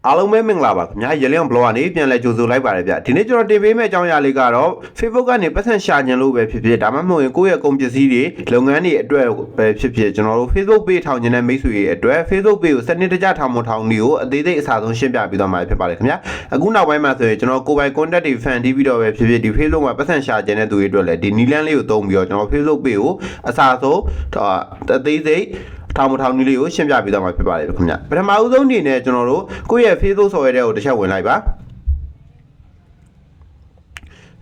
အားလုံးပဲမင်္ဂလာပါခင်ဗျာရေလျောင်း blog ကနေပြန်လဲကြိုဆိုလိုက်ပါတယ်ဗျဒီနေ့ကျွန်တော်တင်ပေးမယ့်အကြောင်းအရာလေးကတော့ Facebook ကနေပတ်စံရှာခြင်းလို့ပဲဖြစ်ဖြစ်ဒါမှမဟုတ်ရင်ကိုယ့်ရဲ့ကုန်ပစ္စည်းတွေလုပ်ငန်းတွေအတွက်ပဲဖြစ်ဖြစ်ကျွန်တော်တို့ Facebook page ထောင်ခြင်းတဲ့မိတ်ဆွေတွေအတွက် Facebook page ကိုစနစ်တကျထောင်မထောင်နည်းကိုအသေးစိတ်အစားဆုံးရှင်းပြပေးသွားမှာဖြစ်ပါတယ်ခင်ဗျာအခုနောက်ပိုင်းမှာဆိုရင်ကျွန်တော်ကိုယ်ပိုင် contact တွေ fan တီးပြီးတော့ပဲဖြစ်ဖြစ်ဒီ Facebook မှာပတ်စံရှာခြင်းတဲ့သူတွေအတွက်လည်းဒီနီလန်းလေးကိုသုံးပြီးတော့ကျွန်တော် Facebook page ကိုအစားဆုံးအသေးစိတ်ထောင်မထောင်နည်းလေးကိုရှင်းပြပေးသွားမှာဖြစ်ပါတယ်ခင်ဗျပထမဦးဆုံးအနေနဲ့ကျွန်တော်တို့ကိုယ့်ရဲ့ Facebook ဆော်ရဲတဲ့ကိုတစ်ချက်ဝင်လိုက်ပါ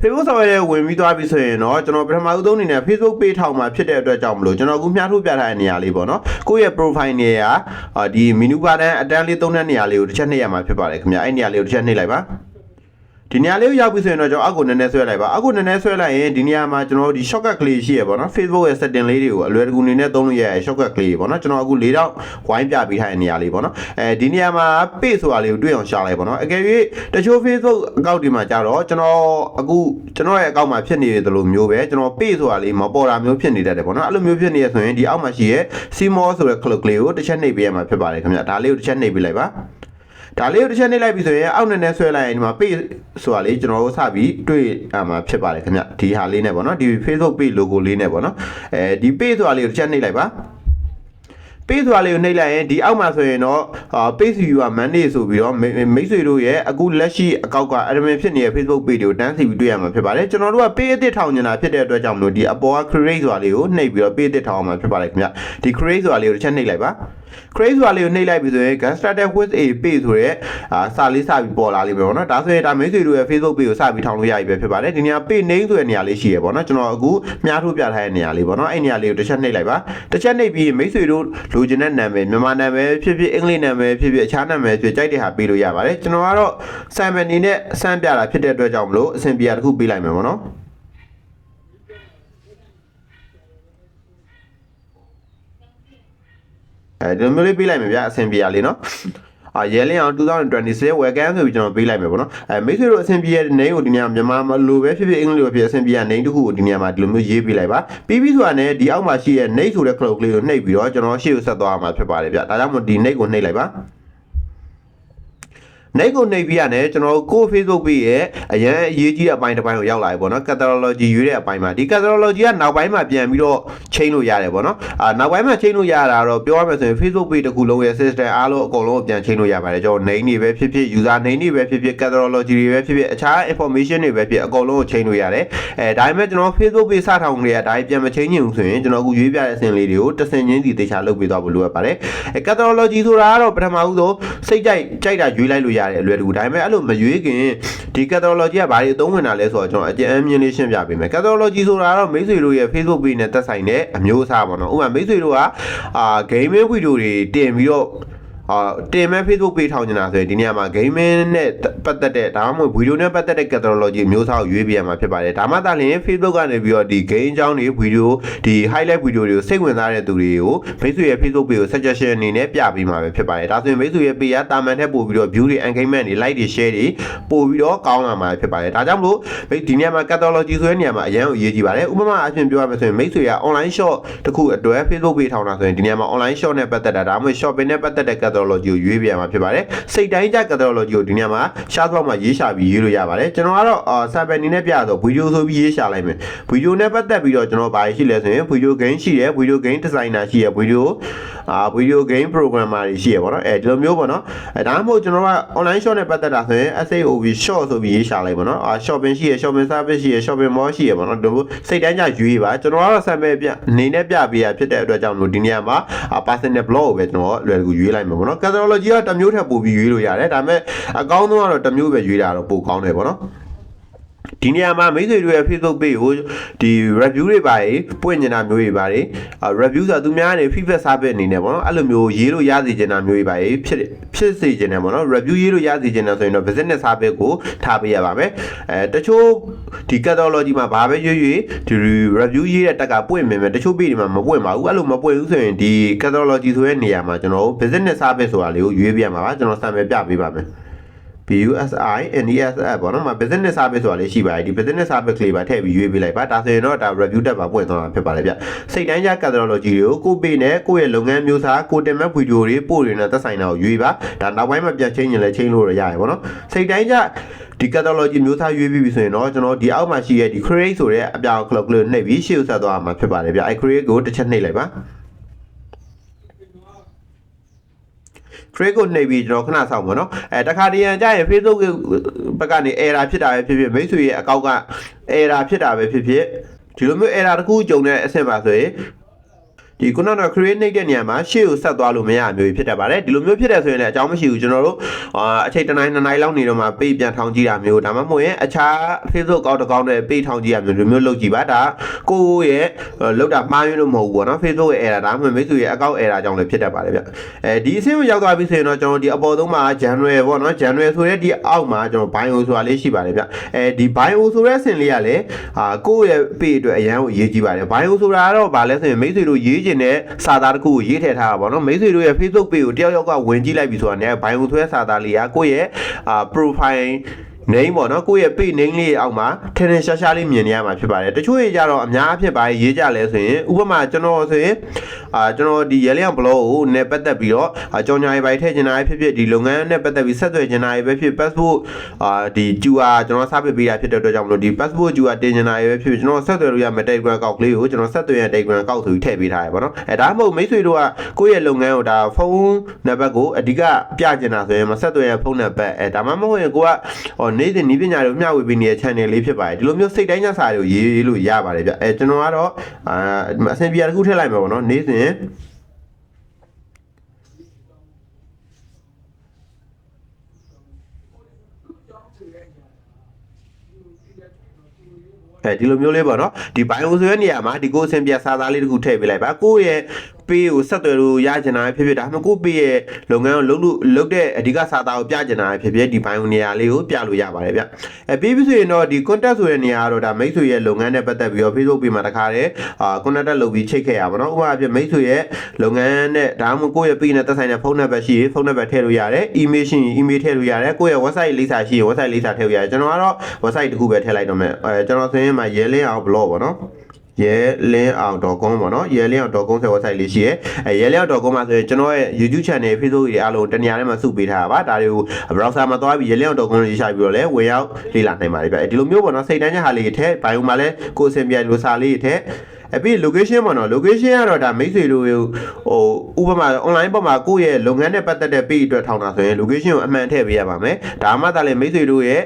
Facebook ဆော်ရဲဝင်ပြီးသွားပြီဆိုရင်တော့ကျွန်တော်ပထမဦးဆုံးအနေနဲ့ Facebook page ထောင်မှာဖြစ်တဲ့အတွက်ကြောင့်မလို့ကျွန်တော်အခုမျှထုတ်ပြထားတဲ့နေရာလေးပေါ့နော်ကိုယ့်ရဲ့ profile နေရာဒီ menu bar အတန်းလေးသုံးတဲ့နေရာလေးကိုတစ်ချက်နှိပ်ရမှာဖြစ်ပါတယ်ခင်ဗျအဲ့နေရာလေးကိုတစ်ချက်နှိပ်လိုက်ပါဒီနေရာလေးကိုရောက်ပြီဆိုရင်တော့ကျွန်တော်အောက်ကိုနည်းနည်းဆွဲလိုက်ပါအောက်ကိုနည်းနည်းဆွဲလိုက်ရင်ဒီနေရာမှာကျွန်တော်ဒီ shortcut ကလေးရှိရပေါ့နော် Facebook ရဲ့ setting လေးတွေကိုအလွယ်တကူနေနဲ့သုံးလို့ရတဲ့ shortcut ကလေးပေါ့နော်ကျွန်တော်အခု၄တော့ဝိုင်းပြပေးထားတဲ့နေရာလေးပေါ့နော်ဒီနေရာမှာ page ဆိုတာလေးကိုတွေ့အောင်ရှာလိုက်ပေါ့နော်အကယ်၍တချို့ Facebook အကောင့်တွေမှာကြတော့ကျွန်တော်အခုကျွန်တော်ရဲ့အကောင့်မှာဖြစ်နေတယ်လို့မျိုးပဲကျွန်တော် page ဆိုတာလေးမပေါ်တာမျိုးဖြစ်နေတတ်တယ်ပေါ့နော်အဲ့လိုမျိုးဖြစ်နေရဆိုရင်ဒီအောက်မှာရှိရဲ့ Seymour ဆိုတဲ့ click လေးကိုတစ်ချက်နှိပ်ပေးရမှာဖြစ်ပါတယ်ခင်ဗျဒါလေးကိုတစ်ချက်နှိပ်ပေးလိုက်ပါဒါလေးကိုတစ်ချက်နှိပ်လိုက်ပြီဆိုရင်အောက်နဲ့ဆွဲလိုက်ရင်ဒီမှာ page ဆိုတာလေးကျွန်တော်တို့စပြီးတွေ့မှာဖြစ်ပါတယ်ခင်ဗျဒီဟာလေးနဲ့ပေါ့နော်ဒီ Facebook page logo လေးနဲ့ပေါ့နော်ဒီ page ဆိုတာလေးကိုတစ်ချက်နှိပ်လိုက်ပါpage ဆိုတာလေးကိုနှိပ်လိုက်ရင်ဒီအောက်မှာဆိုရင်တော့ page viewer Monday ဆိုပြီးတော့မိတ်ဆွေတို့ရဲ့အခုလက်ရှိအကောက်က admin ဖြစ်နေတဲ့ Facebook page တွေကိုတန်းစီပြီးတွေ့ရမှာဖြစ်ပါတယ်ကျွန်တော်တို့က page အသစ်ထောင်နေတာဖြစ်တဲ့အတွက်ကြောင့်မလို့ဒီအပေါ်က create ဆိုတာလေးကိုနှိပ်ပြီးတော့ page အသစ်ထောင်အောင်မှာဖြစ်ပါတယ်ခင်ဗျဒီ create ဆိုတာလေးကိုတစ်ချက်နှိပ်လိုက်ပါ create ဆိုတာလေးကိုနှိပ်လိုက်ပြီဆိုရင် get started with a page ဆိုရဲစာလေးစပြီးပေါ်လာလိမ့်မယ်ပေါ့နော်ဒါဆိုရင်ဒါမိတ်ဆွေတို့ရဲ့ Facebook page ကိုစပြီးထောင်လို့ရပြီပဲဖြစ်ပါတယ်ဒီနေရာ page name ဆိုတဲ့နေရာလေးရှိရပေါ့နော်ကျွန်တော်အခုမြားထုတ်ပြထားတဲ့နေရာလေးပေါ့နော်အဲ့နေရာလေးကိုတစ်ချက်နှိပ်လိုက်ပါတစ်ချက်နှိပ်ပြီးမိတ်ဆွေတို့လိုချင်တဲ့နာမည်မြန်မာနာမည်ဖြစ်ဖြစ်အင်္ဂလိပ်နာမည်ဖြစ်ဖြစ်အခြားနာမည်ဖြစ်ကြိုက်တဲ့ဟာပေးလို့ရပါတယ်ကျွန်တော်ကတော့ sample အနေနဲ့စမ်းပြတာဖြစ်တဲ့အတွက်ကြောင့်မလို့အဆင်ပြေတာတစ်ခုပေးလိုက်မယ်ပေါ့နော်ဒီလိုမျိုးလေးပေးလိုက်မယ်ဗျာအဆင်ပြေရလေးနော်ရဲလင်းအောင်2026 welcome ဆိုပြီးကျွန်တော်ပေးလိုက်မယ်ပေါ့နော်မိတ်ဆွေတို့အဆင်ပြေတဲ့ name ကိုဒီနေရာမြန်မာမလိုပဲဖြစ်ဖြစ်အင်္ဂလိပ်လိုဖြစ်အဆင်ပြေတဲ့ name တစ်ခုကိုဒီနေရာမှာဒီလိုမျိုးရေးပေးလိုက်ပါပြီးပြီဆိုတာနဲ့ဒီအောက်မှာရှိတဲ့ name ဆိုတဲ့ cloud လေးကိုနှိပ်ပြီးတော့ကျွန်တော်ရှေ့ကိုဆက်သွားမှာဖြစ်ပါတယ်ဗျဒါကြောင့်မို့ဒီ name ကိုနှိပ်လိုက်ပါနိုင်ကိုနှိပ်ပြရတယ်ကျွန်တော်ကို Facebook page ရဲ့အရန်အရေးကြီးတဲ့အပိုင်းတစ်ပိုင်းကိုရောက်လာပြီပေါ့နော် catalogology ရွေးတဲ့အပိုင်းမှာဒီ catalogology ကနောက်ပိုင်းမှာပြန်ပြီးတော့ချိန်လို့ရတယ်ပေါ့နော်နောက်ပိုင်းမှာချိန်လို့ရတာတော့ပြောရမယ်ဆိုရင် Facebook page တစ်ခုလုံးရဲ့ system အားလုံးအကုန်လုံးပြန်ချိန်လို့ရပါတယ်ကျွန်တော် name တွေပဲဖြစ်ဖြစ် user name တွေပဲဖြစ်ဖြစ် catalogology တွေပဲဖြစ်ဖြစ်အခြား information တွေပဲဖြစ်အကုန်လုံးကိုချိန်လို့ရတယ်ဒါပေမဲ့ကျွန်တော် Facebook page စထောင်နေတာဒါပြန်မချိန်ချင်ဘူးဆိုရင်ကျွန်တော်အခုရွေးပြတဲ့အဆင့်လေးတွေကိုတစ်ဆင့်ချင်းစီသေချာလုပ်ပေးသွားဖို့လိုအပ်ပါတယ်catalogology ဆိုတာကတော့ပထမဦးဆုံးစိတ်ကြိုက်တာရွေးလိုက်လို့ရတယ်အလွယ်တကူဒါပေမဲ့အဲ့လိုမရွေးခင်ဒီ catalogology ကဘာတွေအသုံးဝင်တာလဲဆိုတော့ကျွန်တော်အကျဉ်းအမြင်လေးရှင်းပြပေးမယ် catalogology ဆိုတာကတော့မိတ်ဆွေတို့ရဲ့ Facebook page နဲ့သက်ဆိုင်တဲ့အမျိုးအစားပေါ့နော်ဥပမာမိတ်ဆွေတို့ကgaming video တွေတင်ပြီးတော့တင်မဲ့ Facebook page ထောင်နေတာဆိုရင်ဒီနေရာမှာ gaming နဲ့ပတ်သက်တဲ့ဒါမှမဟုတ် video နဲ့ပတ်သက်တဲ့ catalogology မျိုးစားကိုရွေးပြရမှာဖြစ်ပါတယ်ဒါမှသာလျှင် Facebook ကနေပြီးတော့ဒီ game အကြောင်းတွေ video ဒီ highlight video တွေကိုစိတ်ဝင်စားတဲ့သူတွေကိုမိတ်ဆွေရဲ့ Facebook page ကို suggestion အနေနဲ့ပြပေးမှာပဲဖြစ်ပါတယ်ဒါဆိုရင်မိတ်ဆွေရဲ့ page ကတာမန်ထက်ပို့ပြီးတော့ view တွေ engagement တွေ like တွေ share တွေပို့ပြီးတော့ကောင်းလာမှာဖြစ်ပါတယ်ဒါကြောင့်မလို့ဒီနေရာမှာ catalogology ဆိုတဲ့နေရာမှာအရန်ကိုအရေးကြီးပါတယ်ဥပမာအဖြစ်ပြောရမယ်ဆိုရင်မိတ်ဆွေက online shop တခုအတွက် Facebook page ထောင်တာဆိုရင်ဒီနေရာမှာ online shop နဲ့ပတ်သက်တာဒါမှမဟုတ် shopping နဲ့ပတ်သက်တဲ့ catalogology ရွေးပြရမှာဖြစ်ပါတယ်စိတ်တိုင်းကြ catalogology ကိုဒီနေရာမှာရှားသွားမှာရေးရှာပြီးရေးလို့ရပါတယ်ကျွန်တော်ကတော့sample အနေနဲ့ပြတော့ video ဆိုပြီးရေးရှာလိုက်မယ် video နဲ့ပတ်သက်ပြီးတော့ကျွန်တော်ဘာရှိလဲဆိုရင် video game ရှိတယ် video game designer ရှိတယ် video game programmer တွေရှိရပေါ့နော်ဒီလိုမျိုးပေါ့နော်ဒါမှမဟုတ်ကျွန်တော်က online shop နဲ့ပတ်သက်တာဆိုရင် SAOB shop ဆိုပြီးရေးရှာလိုက်ပေါ့နော်shopping ရှိရ shopping service ရှိရ shopping mall ရှိရပေါ့နော်ဒီလိုစိတ်တိုင်းကြရွေးပါကျွန်တော်ကတော့ sample အနေနဲ့ပြပေးရဖြစ်တဲ့အတွက်ကြောင့်လို့ဒီနေရာမှာ personal blog ကိုပဲကျွန်တော်လွယ်ကူရွေးလိုက်မှာပေါ့နော် catalogology ကတစ်မျိုးထပ်ပို့ပြီးရွေးလို့ရတယ်ဒါပေမဲ့အကောင်းဆုံးကတော့တစ်မျိုးပဲရွေးတာတော့ပိုကောင်းတယ်ပေါ့နော်ဒီနေရာမှာမိတ်ဆွေတို့ရဲ့ Facebook page ကိုဒီ review တွေပါတယ်ပွင့်နေတာမျိုးတွေပါတယ် review ဆိုတာသူများနေ feedback service အနေနဲ့ပေါ့နော်အဲ့လိုမျိုးရေးလို့ရစေချင်တာမျိုးတွေပါတယ်ဖြစ်စေချင်တယ်ပေါ့နော် review ရေးလို့ရစေချင်တယ်ဆိုရင်တော့ business service ကိုထားပေးရပါမယ်တချို့ဒီ catalogology မှာဘာပဲရွေးဒီ review ရေးတဲ့တက်ကပွင့်မြင်မယ်တချို့ page တွေမှာမပွင့်ပါဘူးအဲ့လိုမပွင့်ဘူးဆိုရင်ဒီ catalogology ဆိုတဲ့နေရာမှာကျွန်တော် business service ဆိုတာလေးကိုရွေးပြရမှာပါကျွန်တော် sample ပြပေးပါမယ် BUSI NESF ပေါ့နော်မှာ business service ဆိုတာလေးရှိပါတယ်ဒီ business service လေးပါထည့်ပြီးရွေးပေးလိုက်ပါဒါဆိုရင်တော့ဒါ review တက်ပါပွင့်သွားမှာဖြစ်ပါတယ်ဗျစိတ်တိုင်းကြ catalology တွေကိုကိုပေးနဲ့ကိုယ့်ရဲ့လုပ်ငန်းမျိုးစားကိုတင်မဲ့ဗီဒီယိုတွေပို့တွေနဲ့သက်ဆိုင်တာကိုရွေးပါဒါနောက်ပိုင်းမှာပြန်ချင်းရင်လည်းချင်းလို့ရရတယ်ပေါ့နော်စိတ်တိုင်းကြဒီ catalology မျိုးစားရွေးပြီးပြီဆိုရင်တော့ကျွန်တော်ဒီအောက်မှာရှိရဲ့ဒီ create ဆိုတဲ့အပြောင် clock လေးနှိပ်ပြီးရှေ့ဆက်သွားမှာဖြစ်ပါတယ်ဗျအဲ create ကိုတစ်ချက်နှိပ်လိုက်ပါcreate ကိုနှိပ်ပြီးကျွန်တော်ခဏဆောင်ပါနော်တခါတရံကြရင် Facebook ဘက်ကနေ error ဖြစ်တာပဲဖြစ်ဖြစ်မိတ်ဆွေရဲ့အကောင့်က error ဖြစ်တာပဲဖြစ်ဖြစ်ဒီလိုမျိုး error တစ်ခုကြုံတဲ့အဆင့်ပါဆိုရင်ဒီခုနက create နေတဲ့နေရာမှာရှေ့ကိုဆက်သွားလို့မရမျိုးဖြစ်တတ်ပါတယ်ဒီလိုမျိုးဖြစ်တယ်ဆိုရင်လည်းအကြောင်းမရှိဘူးကျွန်တော်တို့အချိန်တစ်နိုင်နှစ်နိုင်လောက်နေတော့မှပေးပြန်ထောင်ကြည့်တာမျိုးဒါမှမဟုတ်ရင်အခြား Facebook ကောက်တစ်ကောက်နဲ့ပေးထောင်ကြည့်ရမျိုးဒီမျိုးလုပ်ကြည့်ပါဒါကိုယ့်ရဲ့လောက်တာမှားရင်းလို့မဟုတ်ဘူးပေါ့နော် Facebook ရဲ့ error ဒါမှမဟုတ်မိတ်ဆွေရဲ့အကောင့် error ကြောင့်လည်းဖြစ်တတ်ပါတယ်ဗျဒီအဆင့်ကိုရောက်သွားပြီဆိုရင်တော့ကျွန်တော်ဒီအပေါ်ဆုံးမှာ January ပေါ့နော် January ဆိုတဲ့ဒီအောက်မှာကျွန်တော် bio ဆိုတာလေးရှိပါတယ်ဗျဒီ bio ဆိုတဲ့အဆင့်လေးကလည်းကိုယ့်ရဲ့ page အတွက်အရန်ကိုရေးကြည့်ပါတယ် bio ဆိုတာကတော့ဗာလဲဆိုရင်မိတ်ဆွေတို့ရေးတဲ့စာသားတစ်ခုကိုရေးထည့်ထားတာပေါ့နော်မိတ်ဆွေတို့ရဲ့ Facebook page ကိုတယောက်ယောက်ကဝင်ကြည့်လိုက်ပြီဆိုတာနဲ့ bio ဆိုတဲ့စာသားလေးကကိုယ့်ရဲ့profile name ပေါ့နော်ကိုယ့်ရဲ့ page name လေးအောက်မှာထင်ထင်ရှားရှားလေးမြင်နေရမှာဖြစ်ပါတယ်တချို့ရေကြတော့အများအဖြစ်ပါရေးကြလဲဆိုရင်ဥပမာကျွန်တော်ဆိုရင်ကျွန်တော်ဒီရဲလျောင် blog ကိုနဲ့ပတ်သက်ပြီးတော့ကြော်ညာရေးပိုင်းထည့်ချင်တာဖြစ်ဖြစ်ဒီလုပ်ငန်းနဲ့ပတ်သက်ပြီးဆက်သွယ်ချင်တာပဲဖြစ် passport ဒီ QR ကျွန်တော်စပစ်ပေးတာဖြစ်တဲ့အတွက်ကြောင့်မလို့ဒီ passport QR တင်ချင်တာပဲဖြစ်ဖြစ်ကျွန်တော်ဆက်သွယ်လို့ရမယ့် Telegram အကောင့်လေးကိုကျွန်တော်ဆက်သွယ်ရ Telegram အကောင့်ဆိုပြီးထည့်ပေးထားရပါတော့ဒါမှမဟုတ်မိတ်ဆွေတို့ကကိုယ့်ရဲ့လုပ်ငန်းကိုဒါဖုန်းနံပါတ်ကိုအဓိကပြချင်တာဆိုရင်မဆက်သွယ်ရဖုန်းနံပါတ်ဒါမှမဟုတ်ရင်ကိုကနေ့စဉ်ဤပညာတွေမျှဝေပေးနေတဲ့ channel လေးဖြစ်ပါတယ်ဒီလိုမျိုးစိတ်တိုင်းကြစာတွေကိုရေးလို့ရပါတယ်ဗျကျွန်တော်ကတော့အဆင်ပြေတစ်ခုထည့်လိုက်မှာပေါ့နော်နေ့စဉ်ဒီလိုမျိုးလေးပေါ့နော်ဒီ bio ဆိုတဲ့နေရာမှာဒီကိုအဆင်ပြေစာသားလေးတစ်ခုထည့်ပေးလိုက်ပါကိုယ့်ရဲ့ပေးကိုဆက်သွယ်လို့ရချင်တာဖြစ်ဖြစ်ဒါမှမဟုတ်ကိုပေးရဲ့လုပ်ငန်းကိုလုပ်တဲ့အဓိကစာသားကိုပြချင်တာဖြစ်ဖြစ်ဒီ bio နေရာလေးကိုပြလို့ရပါတယ်ဗျပြီးပြီဆိုရင်တော့ဒီ contact ဆိုတဲ့နေရာကတော့ဒါမိတ်ဆွေရဲ့လုပ်ငန်းနဲ့ပတ်သက်ပြီးတော့ Facebook ပေးမှာတခါတည်းcontact လုပ်ပြီးချိတ်ခဲ့ရပါတော့ဥပမာအဖြစ်မိတ်ဆွေရဲ့လုပ်ငန်းနဲ့ဒါမှမဟုတ်ကိုယ့်ရဲ့ပေးနဲ့သက်ဆိုင်တဲ့ဖုန်းနံပါတ်ရှိရင်ဖုန်းနံပါတ်ထည့်လို့ရတယ် email ရှိရင် email ထည့်လို့ရတယ်ကိုယ့်ရဲ့ website လိပ်စာရှိရင် website လိပ်စာထည့်လို့ရတယ်ကျွန်တော်ကတော့ website တစ်ခုပဲထည့်လိုက်တော့မယ်ကျွန်တော်ဆိုရင်မှာရဲလင်းအောင် blog ပေါ့နော်ရဲလင်းအောင် .com ပေါ့နော်ရဲလင်းအောင် .com ဆိုတဲ့ website လေးရှိရဲရဲလင်းအောင် .com မှာဆိုရင်ကျွန်တော်ရဲ့ YouTube channel Facebook တွေအားလုံးတနေရာထဲမှာစုပေးထားတာပါဒါတွေကို browser မှာသွားပြီးရဲလင်းအောင် .com လေးရှာပြီးတော့လည်းဝင်ရောက်လေ့လာနိုင်ပါတယ်ဗျဒီလိုမျိုးပေါ့နော်စိတ်တိုင်းကြဟာလေးထည့် bio မှာလည်းကိုယ်အဆင်ပြေလို့စာလေးထည့်ပြီး location ပေါ့နော် location ကတော့ဒါမိတ်ဆွေတို့ဟိုဥပမာ online ပေါ်မှာကိုယ့်ရဲ့လုပ်ငန်းနဲ့ပတ်သက်တဲ့ page အတွက်ထောင်တာဆိုရင် location ကိုအမှန်ထည့်ပေးရပါမယ်ဒါမှသာလေမိတ်ဆွေတို့ရဲ့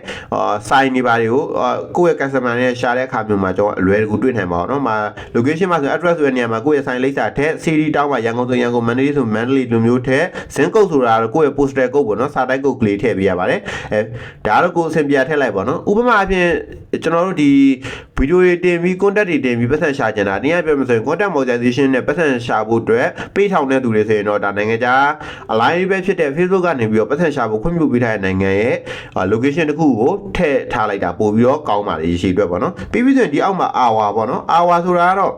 sign တွေပါတွေကိုကိုယ့်ရဲ့ customer နဲ့ရှာတဲ့အခါမျိုးမှာကျွန်တော်အလွယ်တကူတွေ့နိုင်ပါတော့เนาะမှာ location မှာဆို address ဆိုတဲ့နေရာမှာကိုယ့်ရဲ့ sign လိပ်စာထည့် city တောင်းမှာရန်ကုန်ဆိုရန်ကုန် Mandalay ဆို Mandalay လိုမျိုးထည့် zip code ဆိုတာတော့ကိုယ့်ရဲ့ postal code ပေါ့เนาะစာတိုက် code ကလေးထည့်ပေးရပါတယ်ဒါတော့ကိုယ်အဆင်ပြေထည့်လိုက်ပါเนาะဥပမာအဖြစ်ကျွန်တော်တို့ဒီဗီဒီယိုတွေတင်ပြီး contact တွေတင်ပြီးပတ်သက်ရှာကြတာတရားပြောမှဆိုရင် content monetization နဲ့ပတ်သက်ရှာဖို့အတွက်ပေးထောင်တဲ့သူတွေဆိုရင်တော့ဒါနိုင်ငံခြား align ပဲဖြစ်တဲ့ Facebook ကနေပြီးတော့ပတ်သက်ရှာဖို့ခွင့်ပြုပေးထားတဲ့နိုင်ငံရဲ့ location တစ်ခုကိုထည့်ထားလိုက်တာပို့ပြီးတော့ကောင်းပါလေရှိအတွက်ပေါ့နော်ပြီးပြီးဆိုရင်ဒီအောက်မှာ hour ပေါ့နော် hour ဆိုတာကတော့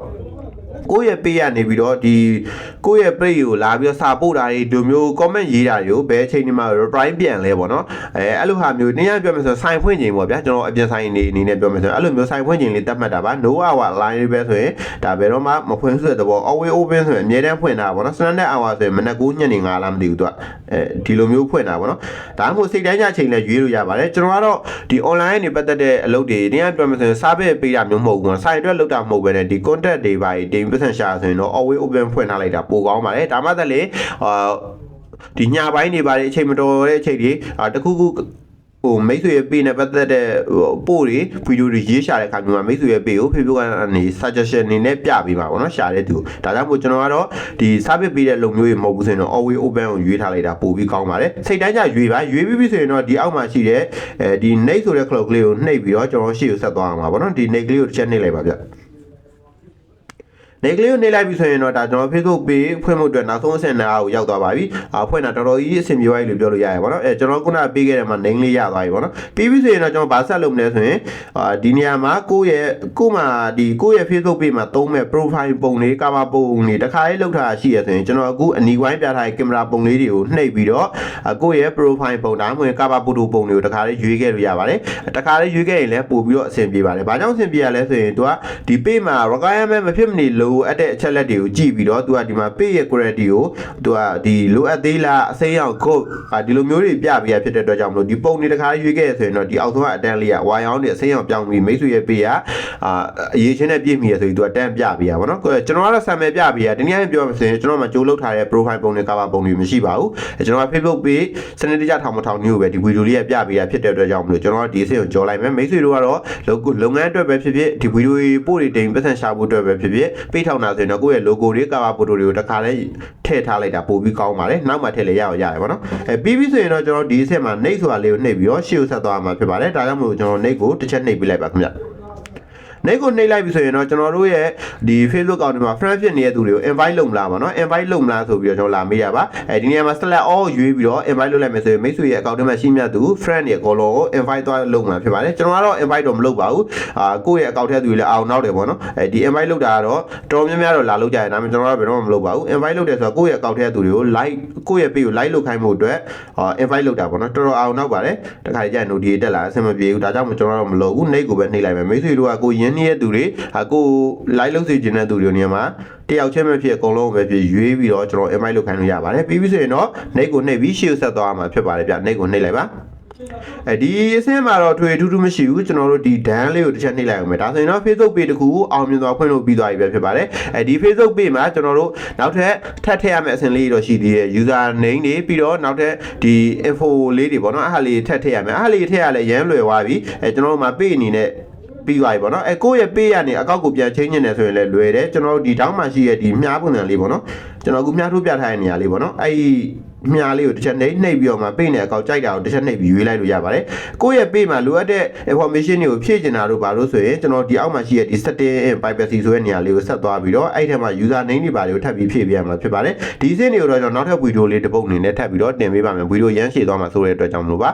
ကိုယ့်ရဲ့ page ကနေပြီးတော့ဒီကိုယ့်ရဲ့ page ကိုလာပြီးတော့စာပို့တာတွေဒီမျိုး comment ရေးတာတွေကိုဘယ်အချိန်ဒီမှာ reply ပြန်လဲပေါ့နော်အဲ့လိုဟာမျိုးတင်းရပြောမယ်ဆိုစိုင်ဖွင့်ချိန်ပေါ့ဗျာကျွန်တော်အပြင်ဆိုင်နေအနေနဲ့ပြောမယ်ဆိုအဲ့လိုမျိုးစိုင်ဖွင့်ချိန်လေးတတ်မှတ်တာပါ no hour line လေးပဲဆိုရင်ဒါဘယ်တော့မှမဖွင့်ဆိုတဲ့သဘော always open ဆိုရင်အမြဲတမ်းဖွင့်တာပေါ့နော် standard hour ဆိုရင်မနက်9ညနေ9လားမသိဘူးသူကဒီလိုမျိုးဖွင့်တာပေါ့နော်ဒါမှမဟုတ်စိတ်တိုင်းကြချိန်လည်းရွေးလို့ရပါတယ်ကျွန်တော်ကတော့ဒီ online နေပတ်သက်တဲ့အလုပ်တွေတင်းရပြောမယ်ဆိုရင် service ပေးတာမျိုးမဟုတ်ဘူးပေါ့စိုင်အတွက်လုပ်တာမဟုတ်ဘဲနဲ့ဒီ contact တွေပါတင်ပတ်သက်ရှာဆိုရင်တော့ always open ဖွင့်ထားလိုက်တာပိုကောင်းပါတယ်ဒါမှသက်လေဒီညပိုင်းနေပါတယ်အချိန်မတော်တဲ့အချိန်တွေတခုခုဟိုမိတ်ဆွေရဲ့ page နဲ့ပတ်သက်တဲ့ပို့တွေဗီဒီယိုတွေရေးရှာတဲ့အခါမျိုးမှာမိတ်ဆွေရဲ့ page ကို Facebook ကနေ suggestion အနေနဲ့ပြပေးပါပေါ့နော်ရှာတဲ့သူဒါကြောင့်မို့ကျွန်တော်ကတော့ဒီ service ပေးတဲ့လုပ်မျိုးတွေမဟုတ်ဘူးဆိုရင်တော့ always open ကိုရွေးထားလိုက်တာပို့ပြီးကောင်းပါတယ်စိတ်တိုင်းကြရွေးပါရွေးပြီးဆိုရင်တော့ဒီအောက်မှာရှိတဲ့ဒီ next ဆိုတဲ့ clock လေးကိုနှိပ်ပြီးတော့ကျွန်တော်ရှေ့ကိုဆက်သွားအောင်ပါပေါ့နော်ဒီ next လေးကိုတစ်ချက်နှိပ်လိုက်ပါဗျ နေကလေးကိုနေလိုက်ပြီဆိုရင်တော့ဒါကျွန်တော် Facebook page ဖွင့်မှုအတွက်နောက်ဆုံးအဆင့်နားကိုရောက်သွားပါပြီဖွင့်တာတော်တော်ကြီးအဆင်ပြေသွားပြီလို့ပြောလို့ရတယ်ပေါ့နော်ကျွန်တော်ခုနပေးခဲ့တဲ့မှာ name လေးရသွားပြီပေါ့နော်ပြီးပြီဆိုရင်တော့ကျွန်တော်ဗာဆက်လုပ်မလဲဆိုရင်ဒီနေရာမှာကိုယ့်ရဲ့ Facebook page မှာသုံးမဲ့ profile ပုံလေးကာဗာပုံလေးတစ်ခါလေးလောက်ထားရှိရဆိုရင်ကျွန်တော်အခုအနီဝိုင်းပြထားတဲ့ကင်မရာပုံလေးတွေကိုနှိပ်ပြီးတော့ကိုယ့်ရဲ့ profile ပုံဒါမှမဟုတ်ကာဗာဖိုတိုပုံတွေကိုတစ်ခါလေးရွေးခဲ့လို့ရပါတယ်တစ်ခါလေးရွေးခဲ့ရင်လည်းပို့ပြီးတော့အဆင်ပြေပါတယ်ဘာကြောင့်အဆင်ပြေရလဲဆိုရင်သူကဒီ page မှာ requirement မဖြစ်မနေလိုအပ်တဲ့အချက်လက်တွေကိုကြည့်ပြီးတော့သူကဒီမှာ page ရဲ့ quality ကိုသူကဒီလိုအပ်သေးလားအစိမ်းအောင်ကိုဒီလိုမျိုးတွေပြပေးရဖြစ်တဲ့အတွက်ကြောင့်မလို့ဒီပုံတွေတစ်ခါရွေးခဲ့ဆိုရင်တော့ဒီအောက်ဆုံးကအတန်းလေးကဝါရောင်းတွေအစိမ်းအောင်ပြောင်းပြီးမိတ်ဆွေရဲ့ page ကအရေးချင်းနဲ့ပြည့်မီရဆိုပြီးသူကတန်းပြပေးရပါတော့ကျွန်တော်ကတော့ sample ပြပေးရဒီနေ့ပြောမှဆိုရင်ကျွန်တော်မှကြိုးလောက်ထားတဲ့ profile ပုံတွေ cover ပုံတွေမရှိပါဘူးကျွန်တော်က Facebook page စနစ်တကျထောင်မထောင်မျိုးပဲဒီဗီဒီယိုလေးကပြပေးရဖြစ်တဲ့အတွက်ကြောင့်မလို့ကျွန်တော်ကဒီအဆင့်ကိုကြော်လိုက်မယ်မိတ်ဆွေတို့ကတော့လုပ်ငန်းအတွက်ပဲဖြစ်ဖြစ်ဒီဗီဒီယိုပို့တွေတင်ပတ်စံရှာဖို့အတွက်ပဲဖြစ်ဖြစ်ပေးထောင်တာဆိုရင်တော့ကိုယ့်ရဲ့ logo တွေ cover photo တွေကိုတစ်ခါလေးထည့်ထားလိုက်တာပို့ပြီးကောင်းပါတယ်နောက်မှထည့်လဲရအောင်ရတယ်ပေါ့နော်ပြီးပြီဆိုရင်တော့ကျွန်တော်ဒီအဆင့်မှာ next ဆိုတာလေးကိုနှိပ်ပြီးတော့ရှေ့ကိုဆက်သွားမှာဖြစ်ပါတယ်ဒါကြောင့်မို့ကျွန်တော် next ကိုတစ်ချက်နှိပ်ပေးလိုက်ပါခင်ဗျနေကိုနှိပ်လိုက်ပြီဆိုရင်တော့ကျွန်တော်တို့ရဲ့ဒီ Facebook account မှာ friend ဖြစ်နေတဲ့သူတွေကို invite လုပ်မလားပေါ့နော် invite လုပ်မလားဆိုပြီးတော့ကျွန်တော်လာမေးရပါဒီနေရာမှာ select all ရွေးပြီးတော့ invite လုပ်လိုက်မယ်ဆိုရင်မိတ်ဆွေရဲ့ account ထဲမှာရှိမြတ်သူ friend တွေအကုန်လုံးကို invite သွားလုပ်မှာဖြစ်ပါတယ်ကျွန်တော်ကတော့ invite တော့မလုပ်ပါဘူးကိုယ့်ရဲ့ account ထဲသူတွေလည်းအောင်နောက်တယ်ပေါ့နော်ဒီ invite လုပ်တာကတော့တော်များများတော့လာလုပ်ကြတယ်ဒါပေမဲ့ကျွန်တော်ကတော့ဘယ်တော့မှမလုပ်ပါဘူး invite လုပ်တယ်ဆိုတော့ကိုယ့်ရဲ့ account ထဲသူတွေကို like ကိုယ့်ရဲ့ page ကို like လုပ်ခိုင်းမှုအတွက်invite လုပ်တာပေါ့နော်တော်တော်အောင်နောက်ပါတယ်တခါကျရင် notification တက်လာအဆင်မပြေဘူးဒါကြောင့်ကျွန်တော်တော့မလုပ်ဘူးနှိပ်ကိုပဲနှိပ်လိုက်မယ်မိတ်ဆွေတို့ကကိုရင်းနှီးတဲ့သူတွေကို live လုပ်စီခြင်းတဲ့သူတွေနေရာမှာတယောက်ချင်းပဲဖြစ်အကုန်လုံးပဲဖြစ်ရွေးပြီးတော့ကျွန်တော် invite လုပ်ခိုင်းလို့ရပါတယ်ပြီးပြီဆိုရင်တော့နှိပ်ကိုနှိပ်ပြီးရှေ့ဆက်သွားမှာဖြစ်ပါတယ်ဗျနှိပ်ကိုနှိပ်လိုက်ပါဒီအဆင့်မှာတော့ထွေထူးထူးမရှိဘူးကျွန်တော်တို့ဒီ done လေးကိုတစ်ချက်နှိပ်လိုက်အောင်မယ်ဒါဆိုရင်တော့ Facebook page တခုအောင်မြင်စွာဖွင့်လို့ပြီးသွားပြီပဲဖြစ်ပါတယ်ဒီ Facebook page မှာကျွန်တော်တို့နောက်ထပ်ထပ်ထည့်ရမယ့်အဆင့်လေးတော့ရှိသေးတယ် user name တွေပြီးတော့နောက်ထပ်ဒီ info လေးတွေပေါ့နော်အဲ့ဟာလေးထပ်ထည့်ရမယ်အဲ့ဟာလေးထည့်ရလဲရမ်းလွယ်သွားပြီကျွန်တော်တို့မှာ page အနေနဲ့ပြီးသွားပြီပေါ့နော်ကိုယ့်ရဲ့ page ကနေအကောက်ကိုပြန်ချင်းနေတယ်ဆိုရင်လည်းလွယ်တယ်ကျွန်တော်တို့ဒီတောင်းမှရှိရဲ့ဒီမြားပုံစံလေးပေါ့နော်ကျွန်တော်အခုမြားထိုးပြထားတဲ့နေရာလေးပေါ့နော်အဲ့ဒီမြားလေးကိုတစ်ချက်နှိပ်ပြီးတော့မှ page နဲ့အကောက်ကြိုက်တာကိုတစ်ချက်နှိပ်ပြီးရွေးလိုက်လို့ရပါတယ်ကိုယ့်ရဲ့ page မှာလိုအပ်တဲ့ information တွေကိုဖြည့်ချင်တာတို့ဘာလို့ဆိုရင်ကျွန်တော်ဒီအောက်မှာရှိရဲ့ဒီ setting in privacy ဆိုတဲ့နေရာလေးကိုဆက်သွားပြီးတော့အဲ့ထဲမှာ user name တွေဘာတွေကိုထပ်ပြီးဖြည့်ပေးရမှာဖြစ်ပါတယ်ဒီအဆင့်တွေကိုတော့ကျွန်တော်နောက်ထပ်ဗီဒီယိုလေးတစ်ပုဒ်အနေနဲ့ထပ်ပြီးတော့တင်ပေးပါမယ်ဗီဒီယိုရမ်းရှည်သွားမှာဆိုတဲ့အတွက်ကြောင့်မလို့ပါ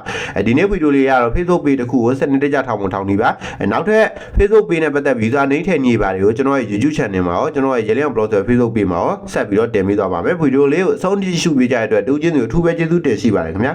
ဒီနေ့ဗီဒီယိုလေးကတော့ Facebook page တစ်ခုကိုစနစ်တကျထောင်နေပါနောက်ထပ် Facebook page နဲ့ပတ်သက်ပြီး user name ထည့်နေပါတယ်ကိုကျွန်တော်ရဲ့ YouTube channel မှာရောကျွန်တော်ရဲ့ရေလျံ blogger Facebook page မှာရောဆက်ပြီးတော့တင်ပေးသွားပါမယ်ဗီဒီယိုလေးကိုအဆုံးထိရှုပေးကြတဲ့အတွက်တူးချင်းတွေကိုအထူးပဲကျေးဇူးတင်ရှိပါတယ်ခင်ဗျာ